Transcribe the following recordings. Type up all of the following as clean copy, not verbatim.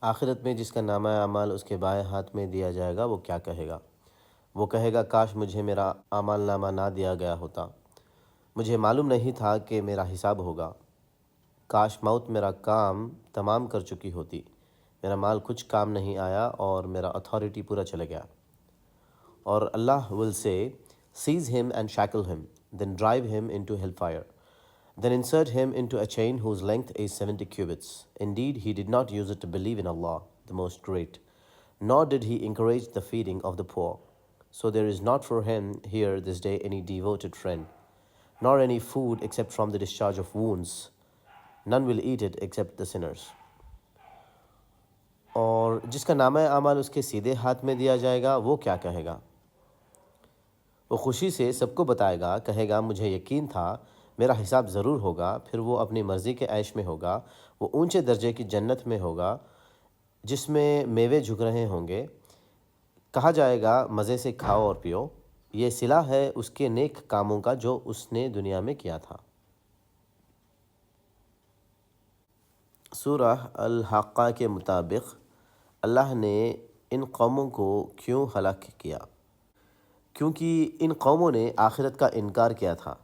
آخرت میں جس کا نامہ اعمال اس کے بائیں ہاتھ میں دیا جائے گا وہ کیا کہے گا؟ وہ کہے گا کاش مجھے میرا اعمال نامہ نہ دیا گیا ہوتا، مجھے معلوم نہیں تھا کہ میرا حساب ہوگا، کاش موت میرا کام تمام کر چکی ہوتی، میرا مال کچھ کام نہیں آیا اور میرا اتھارٹی پورا چلے گیا۔ اور اللہ will say, seize him and shackle him, then drive him into hellfire. Then insert him into a chain whose length is 70 cubits. Indeed, he did not use it to believe in Allah, the Most Great, nor did he encourage the feeding of the poor. So there is not for him here this day any devoted friend, nor any food except from the discharge of wounds. None will eat it except the sinners. اور جس کا نامہ اعمال اس کے سیدھے ہاتھ میں دیا جائے گا وہ کیا کہے گا؟ وہ خوشی سے سب کو بتائے گا، کہے گا مجھے یقین تھا میرا حساب ضرور ہوگا، پھر وہ اپنی مرضی کے عیش میں ہوگا، وہ اونچے درجے کی جنت میں ہوگا جس میں میوے جھک رہے ہوں گے، کہا جائے گا مزے سے کھاؤ اور پیو، یہ صلہ ہے اس کے نیک کاموں کا جو اس نے دنیا میں کیا تھا۔ سورہ الحاقہ کے مطابق اللہ نے ان قوموں کو کیوں ہلاک کیا؟ کیونکہ ان قوموں نے آخرت کا انکار کیا تھا۔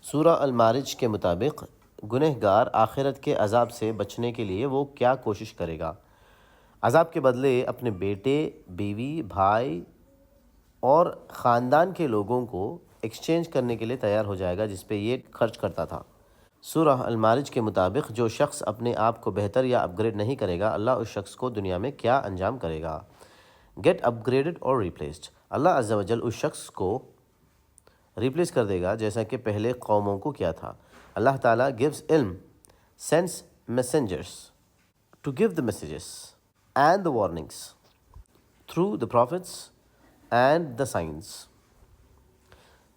سورہ المعارج کے مطابق گنہگار آخرت کے عذاب سے بچنے کے لیے وہ کیا کوشش کرے گا؟ عذاب کے بدلے اپنے بیٹے، بیوی، بھائی اور خاندان کے لوگوں کو ایکسچینج کرنے کے لیے تیار ہو جائے گا جس پہ یہ خرچ کرتا تھا۔ سورہ المعارج کے مطابق جو شخص اپنے آپ کو بہتر یا اپ گریڈ نہیں کرے گا، اللہ اس شخص کو دنیا میں کیا انجام کرے گا؟ گیٹ اپ گریڈڈ اور ریپلیسڈ۔ اللہ عز و جل اس شخص کو ریپلیس کر دے گا جیسا کہ پہلے قوموں کو کیا تھا۔ اللہ تعالیٰ gives علم، sends messengers to give the messages and the warnings through the prophets and the signs.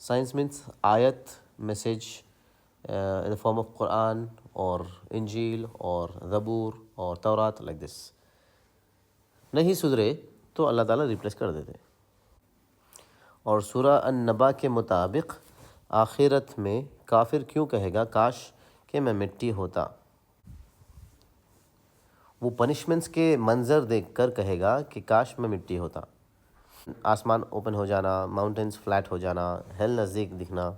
Signs means ayat, message in the form of Quran or Injil or Zabur or Tawrat, like this. نہیں سدھرے تو اللہ تعالیٰ replace کر دیتے۔ اور سورہ النبا کے مطابق آخرت میں کافر کیوں کہے گا کاش کہ میں مٹی ہوتا؟ وہ پنشمنٹس کے منظر دیکھ کر کہے گا کہ کاش میں مٹی ہوتا۔ آسمان اوپن ہو جانا، ماؤنٹینز فلیٹ ہو جانا، ہیل نزدیک دکھنا،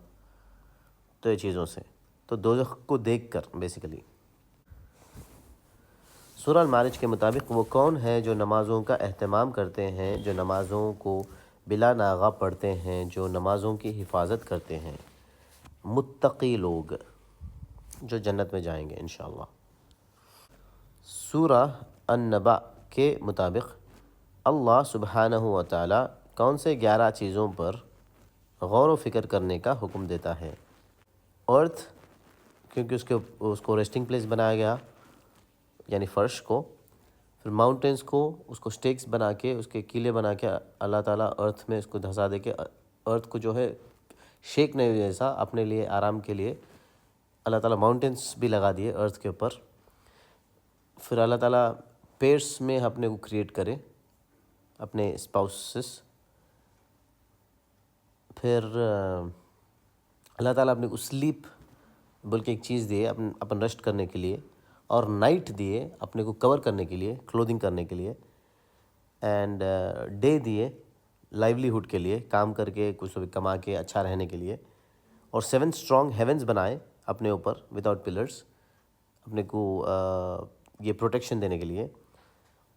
تو یہ چیزوں سے، تو دوزخ کو دیکھ کر بیسیکلی۔ سورہ المعارج کے مطابق وہ کون ہے جو نمازوں کا اہتمام کرتے ہیں، جو نمازوں کو بلا ناغہ پڑھتے ہیں، جو نمازوں کی حفاظت کرتے ہیں؟ متقی لوگ جو جنت میں جائیں گے انشاءاللہ۔ سورہ النبا کے مطابق اللہ سبحانہ و تعالی کون سے 11 چیزوں پر غور و فکر کرنے کا حکم دیتا ہے؟ ارتھ، کیونکہ اس کو ریسٹنگ پلیس بنایا گیا، یعنی فرش کو۔ پھر ماؤنٹینز کو، اس کو سٹیکس بنا کے، اس کے کیلے بنا کے اللہ تعالیٰ ارتھ میں اس کو دھسا دے کے ارتھ کو جو ہے شیک نہیں ہو جیسا اپنے لیے آرام کے لیے اللہ تعالیٰ ماؤنٹینز بھی لگا دیے ارتھ کے اوپر۔ پھر اللہ تعالیٰ پیئرس میں اپنے کو کریٹ کرے، اپنے اسپاؤسز۔ پھر اللہ تعالیٰ اپنے کو سلیپ بلکہ ایک چیز دیے اپن ریسٹ کرنے کے لیے، اور نائٹ دیے اپنے کو کور کرنے کے لیے، کلودنگ کرنے کے لیے، اینڈ ڈے دیے لائیولیہوڈ کے لیے، کام کر کے کچھ کما کے اچھا رہنے کے لیے، اور 7 اسٹرانگ ہیونز بنائے اپنے اوپر وداؤٹ پلرز، اپنے کو یہ پروٹیکشن دینے کے لیے۔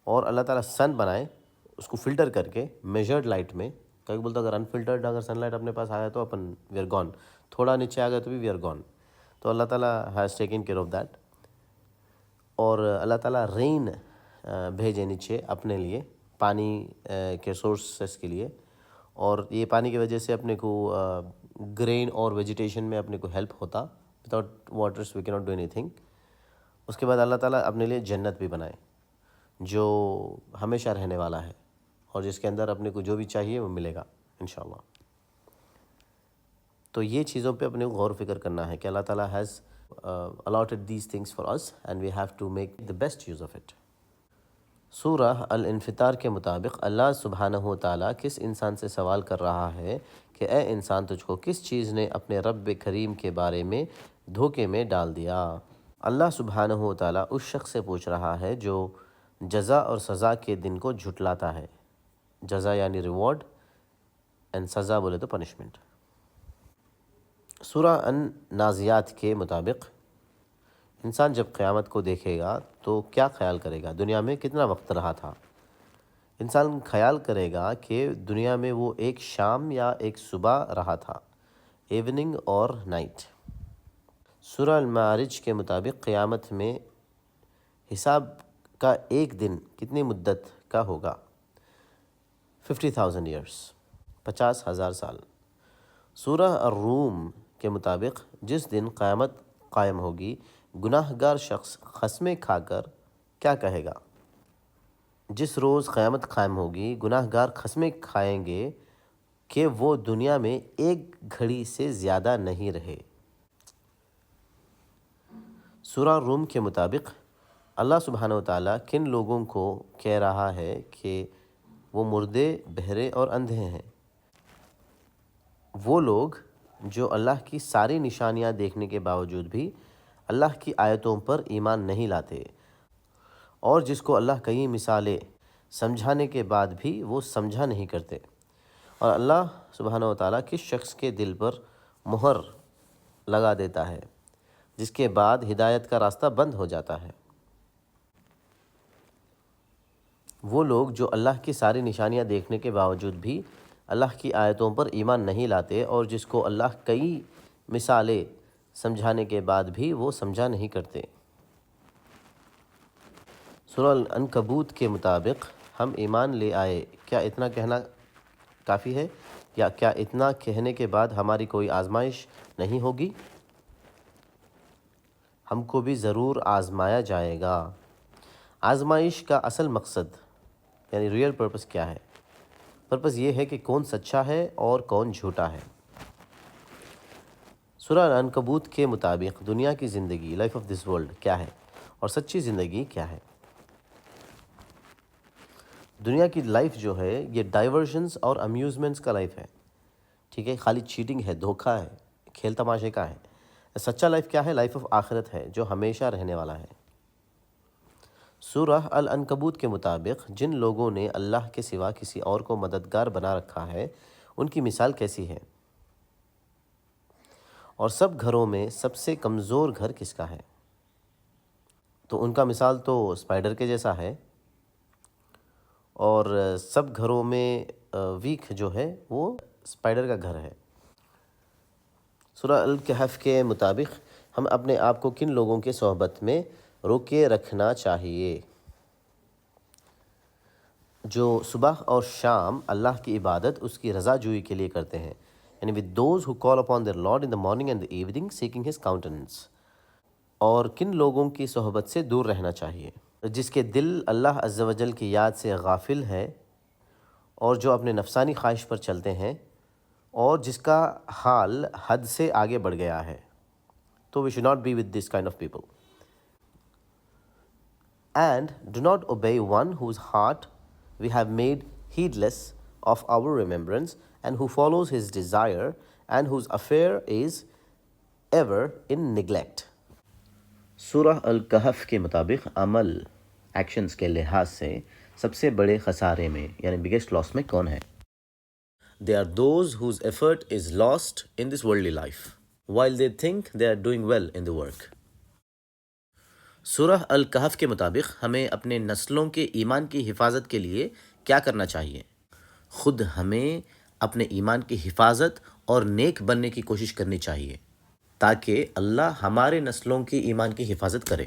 اور اللہ تعالیٰ سن بنائے، اس کو فلٹر کر کے میجرڈ لائٹ میں، کبھی بولتا اگر انفلٹرڈ اگر سن لائٹ اپنے پاس آیا تو اپن وی آر گون، تھوڑا نیچے آ گیا تو بھی وی آر گون، تو اللہ تعالیٰ has taken care of that. اور اللہ تعالیٰ رین بھیجے نیچے اپنے لیے، پانی کے سورسز کے لیے، اور یہ پانی کی وجہ سے اپنے کو گرین اور ویجیٹیشن میں اپنے کو ہیلپ ہوتا۔ وداؤٹ واٹرس وی کی ناٹ ڈو اینی تھنگ۔ اس کے بعد اللہ تعالیٰ اپنے لیے جنت بھی بنائے جو ہمیشہ رہنے والا ہے، اور جس کے اندر اپنے کو جو بھی چاہیے وہ ملے گا انشاءاللہ۔ تو یہ چیزوں پہ اپنے کو غور و فکر کرنا ہے کہ اللہ تعالیٰ has allotted these things for us and we have to make the best use of it۔ سورہ الانفطار کے مطابق اللہ سبحانہ و تعالیٰ کس انسان سے سوال کر رہا ہے کہ اے انسان تجھ کو کس چیز نے اپنے رب کریم کے بارے میں دھوکے میں ڈال دیا؟ اللہ سبحانہ و تعالیٰ اس شخص سے پوچھ رہا ہے جو جزا اور سزا کے دن کو جھٹلاتا ہے۔ جزا یعنی ریوارڈ اینڈ سزا بولے تو پنشمنٹ۔ سورہ النازعات کے مطابق انسان جب قیامت کو دیکھے گا تو کیا خیال کرے گا؟ دنیا میں کتنا وقت رہا تھا؟ انسان خیال کرے گا کہ دنیا میں وہ ایک شام یا ایک صبح رہا تھا، ایوننگ اور نائٹ۔ سورہ المعارج کے مطابق قیامت میں حساب کا ایک دن کتنی مدت کا ہوگا؟ 50,000 ایئرس، 50,000 سال۔ سورہ الروم کے مطابق جس دن قیامت قائم ہوگی، گناہ گار شخص قسمیں کھا کر کیا کہے گا؟ جس روز قیامت قائم ہوگی، گناہ گار قسمیں کھائیں گے کہ وہ دنیا میں ایک گھڑی سے زیادہ نہیں رہے۔ سورہ روم کے مطابق اللہ سبحانہ و تعالیٰ کن لوگوں کو کہہ رہا ہے کہ وہ مردے، بہرے اور اندھے ہیں؟ وہ لوگ جو اللہ کی ساری نشانیاں دیکھنے کے باوجود بھی اللہ کی آیتوں پر ایمان نہیں لاتے، اور جس کو اللہ کئی مثالیں سمجھانے کے بعد بھی وہ سمجھا نہیں کرتے، اور اللہ سبحانہ و تعالیٰ کس شخص کے دل پر مہر لگا دیتا ہے جس کے بعد ہدایت کا راستہ بند ہو جاتا ہے۔ وہ لوگ جو اللہ کی ساری نشانیاں دیکھنے کے باوجود بھی اللہ کی آیتوں پر ایمان نہیں لاتے، اور جس کو اللہ کئی مثالیں سمجھانے کے بعد بھی وہ سمجھا نہیں کرتے۔ سورہ العنکبوت کے مطابق ہم ایمان لے آئے، کیا اتنا کہنا کافی ہے، یا کیا اتنا کہنے کے بعد ہماری کوئی آزمائش نہیں ہوگی؟ ہم کو بھی ضرور آزمایا جائے گا۔ آزمائش کا اصل مقصد یعنی ریئل پرپس کیا ہے؟ پرپس یہ ہے کہ کون سچا ہے اور کون جھوٹا ہے۔ سورہ العنکبوت کے مطابق دنیا کی زندگی، لائف آف دس ورلڈ کیا ہے، اور سچی زندگی کیا ہے؟ دنیا کی لائف جو ہے یہ ڈائیورژنس اور امیوزمنٹس کا لائف ہے، ٹھیک ہے، خالی چیٹنگ ہے، دھوکہ ہے، کھیل تماشے کا ہے۔ سچا لائف کیا ہے؟ لائف آف آخرت ہے جو ہمیشہ رہنے والا ہے۔ سورہ العنکبوت کے مطابق جن لوگوں نے اللہ کے سوا کسی اور کو مددگار بنا رکھا ہے ان کی مثال کیسی ہے؟ اور سب گھروں میں سب سے کمزور گھر کس کا ہے؟ تو ان کا مثال تو اسپائڈر کے جیسا ہے، اور سب گھروں میں ویک جو ہے وہ اسپائڈر کا گھر ہے۔ سورہ الکہف کے مطابق ہم اپنے آپ کو کن لوگوں کے صحبت میں روکے رکھنا چاہیے؟ جو صبح اور شام اللہ کی عبادت اس کی رضا جوئی کے لیے کرتے ہیں، یعنی with those who call upon their Lord in the morning and the evening seeking his countenance۔ اور کن لوگوں کی صحبت سے دور رہنا چاہیے؟ جس کے دل اللہ عز و جل کی یاد سے غافل ہے، اور جو اپنے نفسانی خواہش پر چلتے ہیں، اور جس کا حال حد سے آگے بڑھ گیا ہے۔ تو we should not be with this kind of people۔ And do not obey one whose heart we have made heedless of our remembrance, and who follows his desire, and whose affair is ever in neglect۔ سورہ الکہف کے مطابق عمل، actions کے لحاظ سے سب سے بڑے خسارے میں یعنی بگیسٹ لاس میں کون ہے؟ They are those whose effort is lost in this worldly life, while they think they are doing well in the work۔ سورہ الکہف کے مطابق ہمیں اپنے نسلوں کے ایمان کی حفاظت کے لیے کیا کرنا چاہیے؟ خود ہمیں اپنے ایمان کی حفاظت اور نیک بننے کی کوشش کرنی چاہیے تاکہ اللہ ہمارے نسلوں کی ایمان کی حفاظت کرے۔